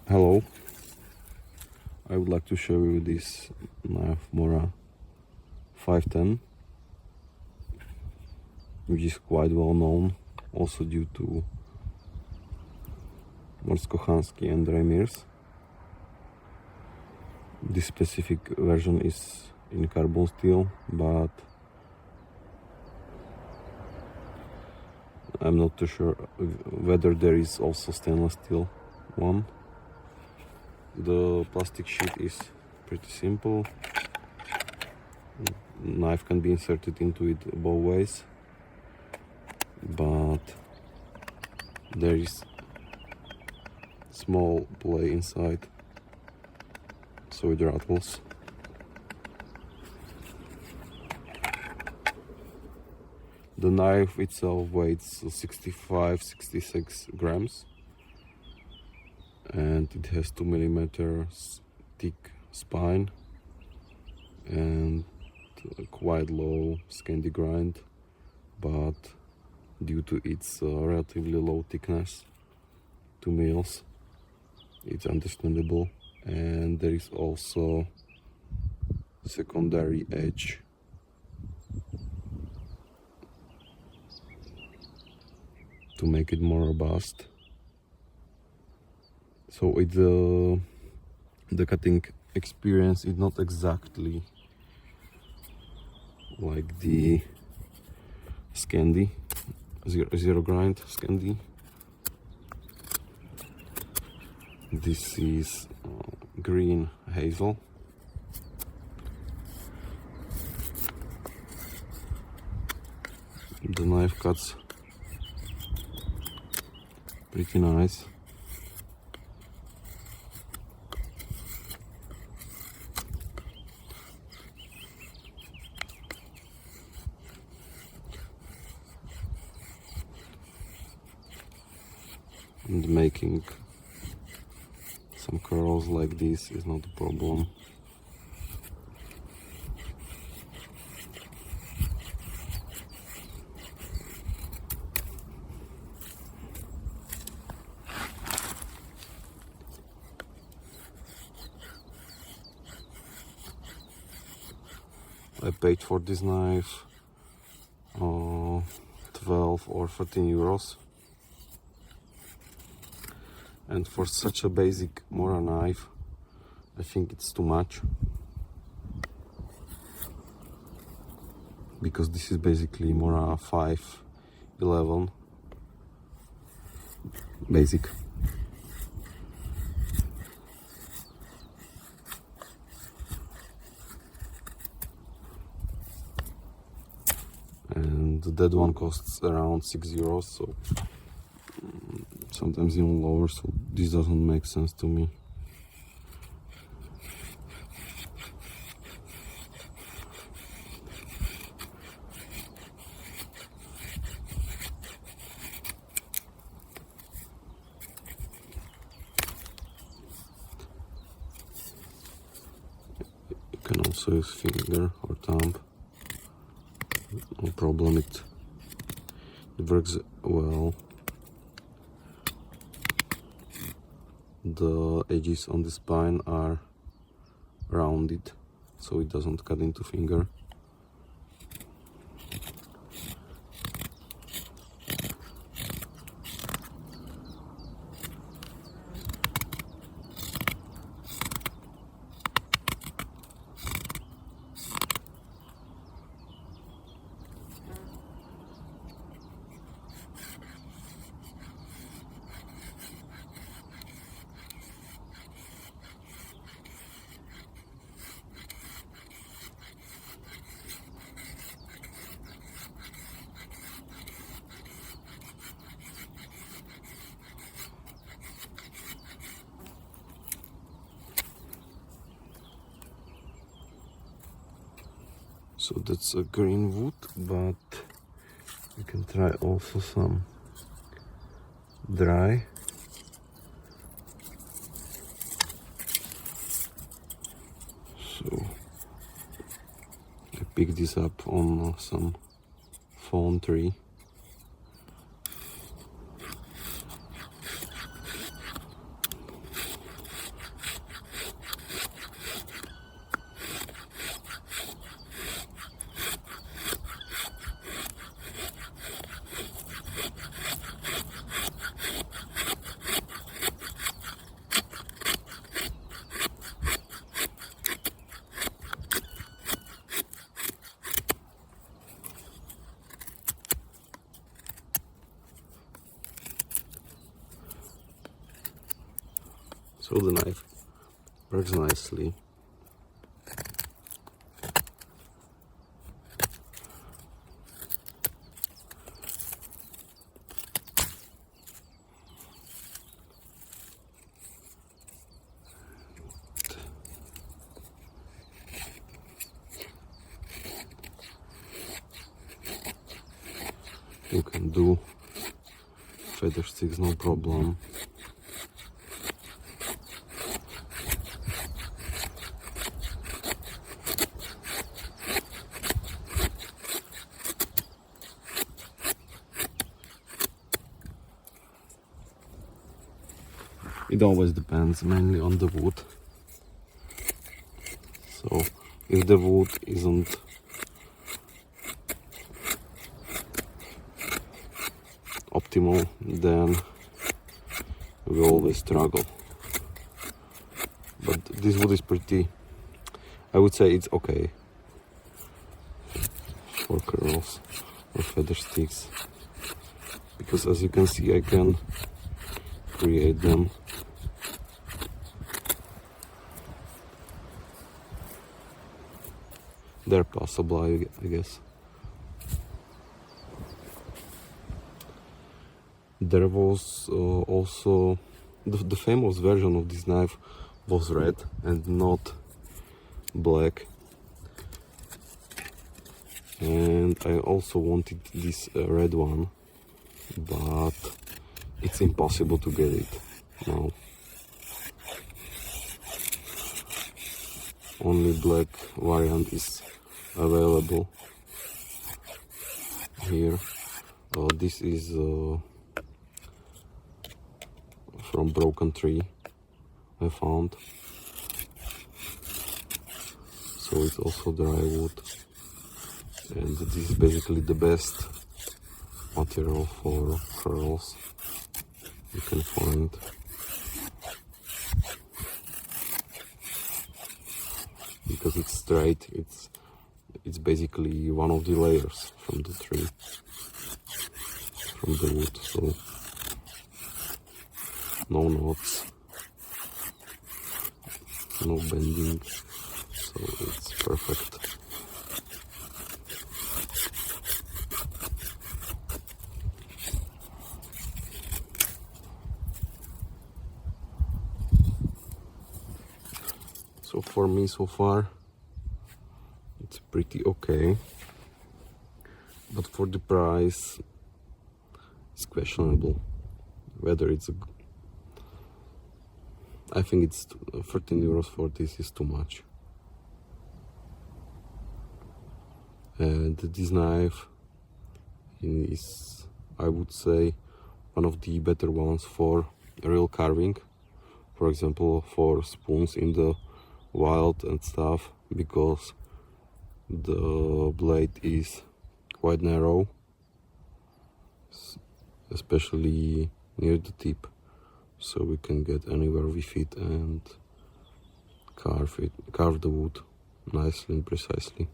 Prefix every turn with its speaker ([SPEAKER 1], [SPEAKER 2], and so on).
[SPEAKER 1] Hello, I would like to show you this knife Mora 510, which is quite well known also due to Morsko-Khanski and Remirs. This specific version is in carbon steel, but I'm not too sure whether there is also stainless steel one. The plastic sheet is pretty simple. Knife can be inserted into it both ways, but there is small play inside, so it rattles. The knife itself weighs 65-66 grams, and it has 2 millimeters thick spine and a quite low scandi grind, but due to its relatively low thickness, 2 mils, it's understandable. And there is also secondary edge to make it more robust. So the cutting experience is not exactly like the scandi, zero grind scandi. This is green hazel. The knife cuts pretty nice. And making some curls like this is not a problem. I paid for this knife 12 or 13 euros. And for such a basic Mora knife, I think it's too much. Because this is basically Mora 511 basic. And that one costs around 6 euros, so sometimes even lower, so this doesn't make sense to me. You can also use finger or thumb, no problem, it works well. The edges on the spine are rounded, so it doesn't cut into finger. So that's a green wood, but you can try also some dry. So I picked this up on some phone tree. So the knife works nicely. You can do feather sticks, no problem. It always depends mainly on the wood. So if the wood isn't optimal, then we always struggle. But this wood is pretty, I would say it's okay for curls or feather sticks, because as you can see I can create them. They're possible, I guess. There was also the famous version of this knife was red and not black, and I also wanted this red one, but it's impossible to get it now. Only black variant is available here. This is from broken tree I found, so it's also dry wood, and this is basically the best material for curls you can find. Because it's straight, it's basically one of the layers from the tree, from the wood, so no knots, no bending, so it's perfect. So for me so far it's pretty okay, but for the price it's questionable whether it's I think it's 13 euros for this is too much. And this knife is, I would say, one of the better ones for real carving, for example for spoons in the wild and stuff, because the blade is quite narrow, especially near the tip, so we can get anywhere with it and carve the wood nicely and precisely.